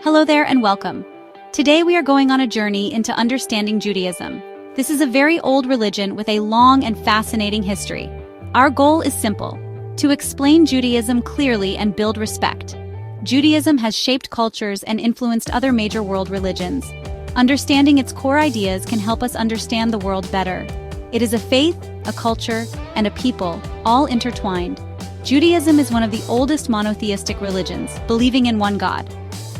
Hello there and welcome. Today we are going on a journey into understanding Judaism. This is a very old religion with a long and fascinating history. Our goal is simple: to explain Judaism clearly and build respect. Judaism has shaped cultures and influenced other major world religions. Understanding its core ideas can help us understand the world better. It is a faith, a culture, and a people, all intertwined. Judaism is one of the oldest monotheistic religions, believing in one God.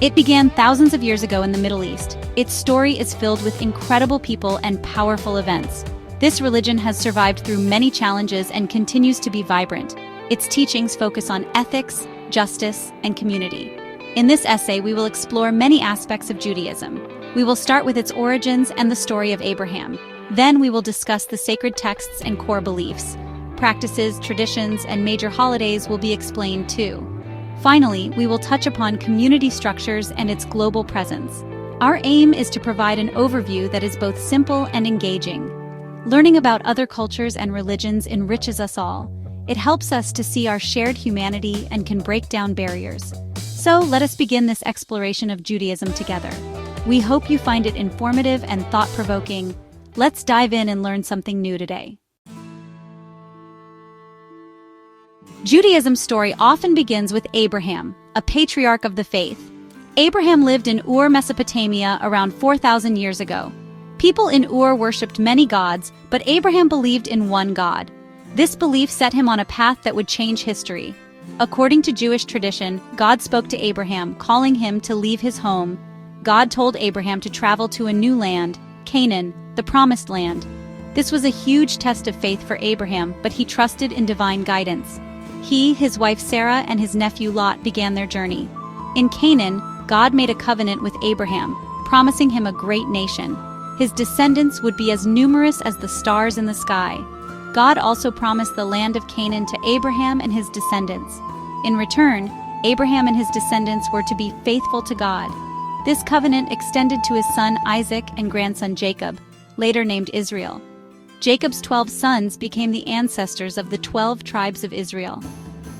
It began thousands of years ago in the Middle East. Its story is filled with incredible people and powerful events. This religion has survived through many challenges and continues to be vibrant. Its teachings focus on ethics, justice, and community. In this essay, we will explore many aspects of Judaism. We will start with its origins and the story of Abraham. Then we will discuss the sacred texts and core beliefs. Practices, traditions, and major holidays will be explained too. Finally, we will touch upon community structures and its global presence. Our aim is to provide an overview that is both simple and engaging. Learning about other cultures and religions enriches us all. It helps us to see our shared humanity and can break down barriers. So let us begin this exploration of Judaism together. We hope you find it informative and thought-provoking. Let's dive in and learn something new today. Judaism's story often begins with Abraham, a patriarch of the faith. Abraham lived in Ur, Mesopotamia around 4,000 years ago. People in Ur worshipped many gods, but Abraham believed in one God. This belief set him on a path that would change history. According to Jewish tradition, God spoke to Abraham, calling him to leave his home. God told Abraham to travel to a new land, Canaan, the promised land. This was a huge test of faith for Abraham, but he trusted in divine guidance. He, his wife Sarah, and his nephew Lot began their journey. In Canaan, God made a covenant with Abraham, promising him a great nation. His descendants would be as numerous as the stars in the sky. God also promised the land of Canaan to Abraham and his descendants. In return, Abraham and his descendants were to be faithful to God. This covenant extended to his son Isaac and grandson Jacob, later named Israel. Jacob's 12 sons became the ancestors of the 12 tribes of Israel.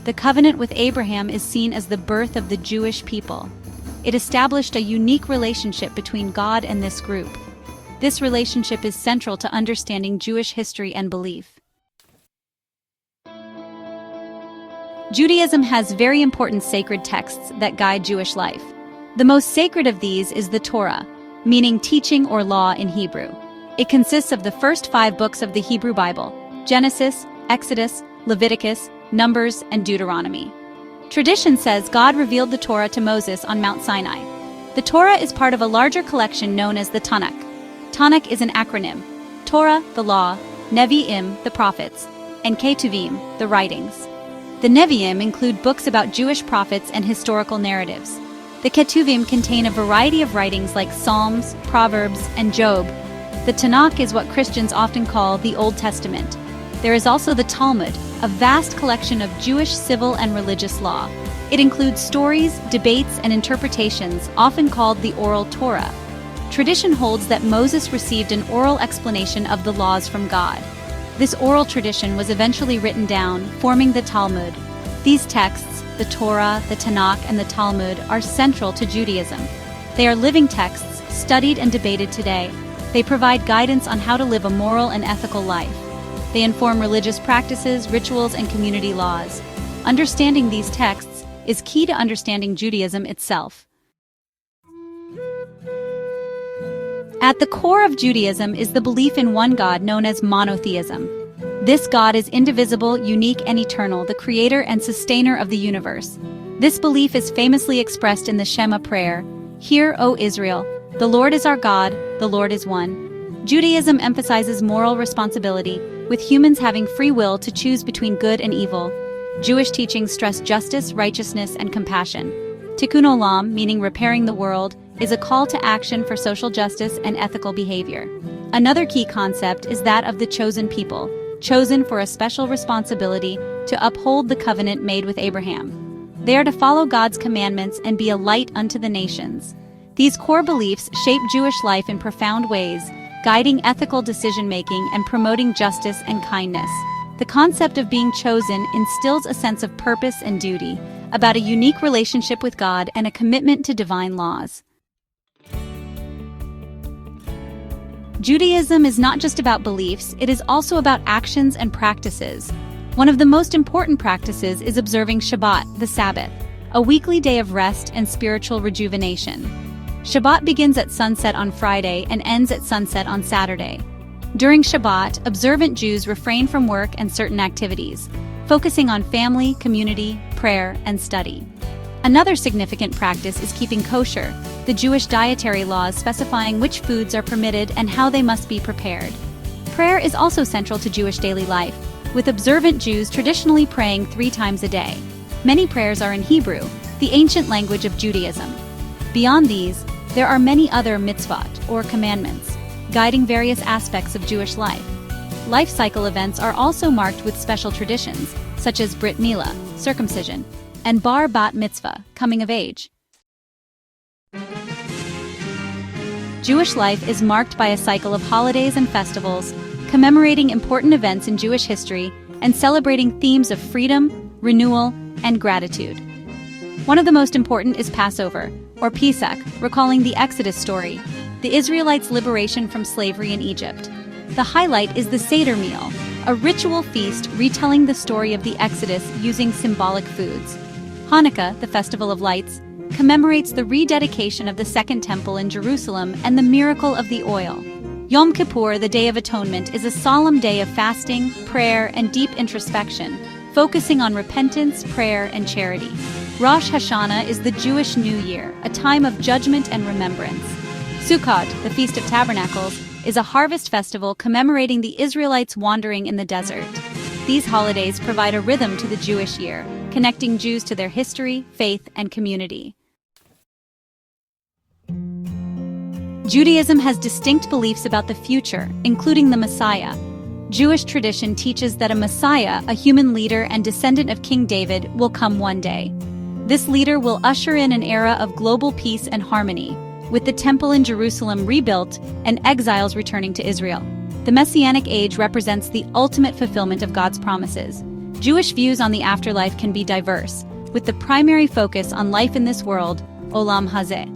The covenant with Abraham is seen as the birth of the Jewish people. It established a unique relationship between God and this group. This relationship is central to understanding Jewish history and belief. Judaism has very important sacred texts that guide Jewish life. The most sacred of these is the Torah, meaning teaching or law in Hebrew. It consists of the first 5 books of the Hebrew Bible: Genesis, Exodus, Leviticus, Numbers, and Deuteronomy. Tradition says God revealed the Torah to Moses on Mount Sinai. The Torah is part of a larger collection known as the Tanakh. Tanakh is an acronym: Torah, the law; Nevi'im, the prophets; and Ketuvim, the writings. The Nevi'im include books about Jewish prophets and historical narratives. The Ketuvim contain a variety of writings like Psalms, Proverbs, and Job. The Tanakh is what Christians often call the Old Testament. There is also the Talmud, a vast collection of Jewish civil and religious law. It includes stories, debates, and interpretations, often called the Oral Torah. Tradition holds that Moses received an oral explanation of the laws from God. This oral tradition was eventually written down, forming the Talmud. These texts, the Torah, the Tanakh, and the Talmud, are central to Judaism. They are living texts, studied and debated today. They provide guidance on how to live a moral and ethical life. They inform religious practices, rituals, and community laws. Understanding these texts is key to understanding Judaism itself. At the core of Judaism is the belief in one God known as monotheism. This God is indivisible, unique, and eternal, the creator and sustainer of the universe. This belief is famously expressed in the Shema prayer: "Hear, O Israel, the Lord is our God, the Lord is one." Judaism emphasizes moral responsibility, with humans having free will to choose between good and evil. Jewish teachings stress justice, righteousness, and compassion. Tikkun olam, meaning repairing the world, is a call to action for social justice and ethical behavior. Another key concept is that of the chosen people, chosen for a special responsibility to uphold the covenant made with Abraham. They are to follow God's commandments and be a light unto the nations. These core beliefs shape Jewish life in profound ways, guiding ethical decision-making and promoting justice and kindness. The concept of being chosen instills a sense of purpose and duty, about a unique relationship with God and a commitment to divine laws. Judaism is not just about beliefs, it is also about actions and practices. One of the most important practices is observing Shabbat, the Sabbath, a weekly day of rest and spiritual rejuvenation. Shabbat begins at sunset on Friday and ends at sunset on Saturday. During Shabbat, observant Jews refrain from work and certain activities, focusing on family, community, prayer, and study. Another significant practice is keeping kosher, the Jewish dietary laws specifying which foods are permitted and how they must be prepared. Prayer is also central to Jewish daily life, with observant Jews traditionally praying 3 times a day. Many prayers are in Hebrew, the ancient language of Judaism. Beyond these, there are many other mitzvot, or commandments, guiding various aspects of Jewish life. Life cycle events are also marked with special traditions, such as Brit Milah, circumcision, and Bar Bat Mitzvah, coming of age. Jewish life is marked by a cycle of holidays and festivals, commemorating important events in Jewish history and celebrating themes of freedom, renewal, and gratitude. One of the most important is Passover, or Pesach, recalling the Exodus story, the Israelites' liberation from slavery in Egypt. The highlight is the Seder meal, a ritual feast retelling the story of the Exodus using symbolic foods. Hanukkah, the Festival of Lights, commemorates the rededication of the Second Temple in Jerusalem and the miracle of the oil. Yom Kippur, the Day of Atonement, is a solemn day of fasting, prayer, and deep introspection, focusing on repentance, prayer, and charity. Rosh Hashanah is the Jewish New Year, a time of judgment and remembrance. Sukkot, the Feast of Tabernacles, is a harvest festival commemorating the Israelites wandering in the desert. These holidays provide a rhythm to the Jewish year, connecting Jews to their history, faith, and community. Judaism has distinct beliefs about the future, including the Messiah. Jewish tradition teaches that a Messiah, a human leader and descendant of King David, will come one day. This leader will usher in an era of global peace and harmony, with the temple in Jerusalem rebuilt and exiles returning to Israel. The Messianic age represents the ultimate fulfillment of God's promises. Jewish views on the afterlife can be diverse, with the primary focus on life in this world, Olam Hazeh.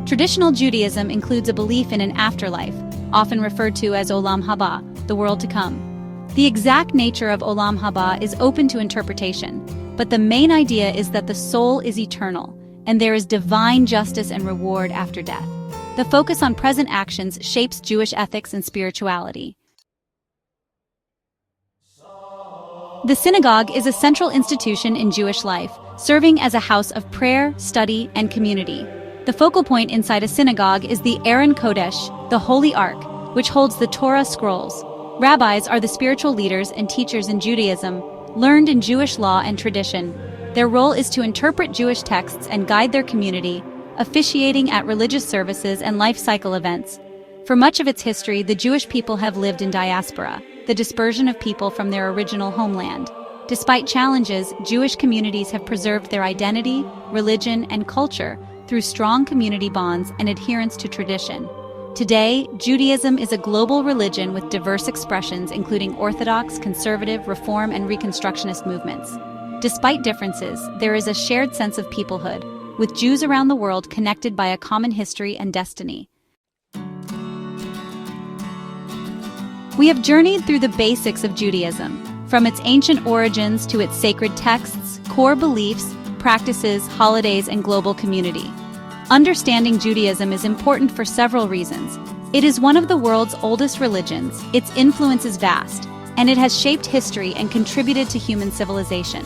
Traditional Judaism includes a belief in an afterlife, often referred to as Olam Haba, the world to come. The exact nature of Olam Haba is open to interpretation, but the main idea is that the soul is eternal, and there is divine justice and reward after death. The focus on present actions shapes Jewish ethics and spirituality. The synagogue is a central institution in Jewish life, serving as a house of prayer, study, and community. The focal point inside a synagogue is the Aron Kodesh, the Holy Ark, which holds the Torah scrolls. Rabbis are the spiritual leaders and teachers in Judaism, learned in Jewish law and tradition. Their role is to interpret Jewish texts and guide their community, officiating at religious services and life cycle events. For much of its history, the Jewish people have lived in diaspora, the dispersion of people from their original homeland. Despite challenges, Jewish communities have preserved their identity, religion, and culture through strong community bonds and adherence to tradition. Today, Judaism is a global religion with diverse expressions including Orthodox, conservative, Reform, and Reconstructionist movements. Despite differences, there is a shared sense of peoplehood, with Jews around the world connected by a common history and destiny. We have journeyed through the basics of Judaism, from its ancient origins to its sacred texts, core beliefs, practices, holidays, and global community. Understanding Judaism is important for several reasons. It is one of the world's oldest religions, its influence is vast, and it has shaped history and contributed to human civilization.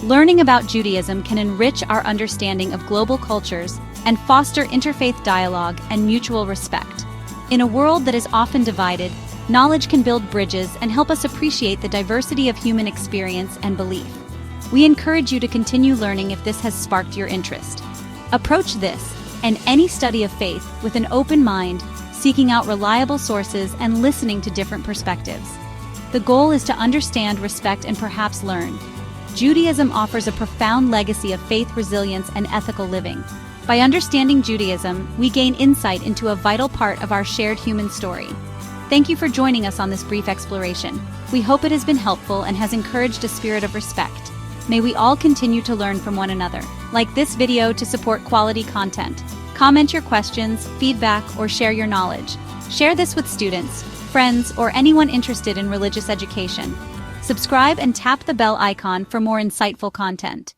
Learning about Judaism can enrich our understanding of global cultures and foster interfaith dialogue and mutual respect. In a world that is often divided, knowledge can build bridges and help us appreciate the diversity of human experience and belief. We encourage you to continue learning if this has sparked your interest. Approach this and any study of faith with an open mind, seeking out reliable sources and listening to different perspectives. The goal is to understand, respect, and perhaps learn. Judaism offers a profound legacy of faith, resilience, and ethical living. By understanding Judaism, we gain insight into a vital part of our shared human story. Thank you for joining us on this brief exploration. We hope it has been helpful and has encouraged a spirit of respect. May we all continue to learn from one another. Like this video to support quality content. Comment your questions, feedback, or share your knowledge. Share this with students, friends, or anyone interested in religious education. Subscribe and tap the bell icon for more insightful content.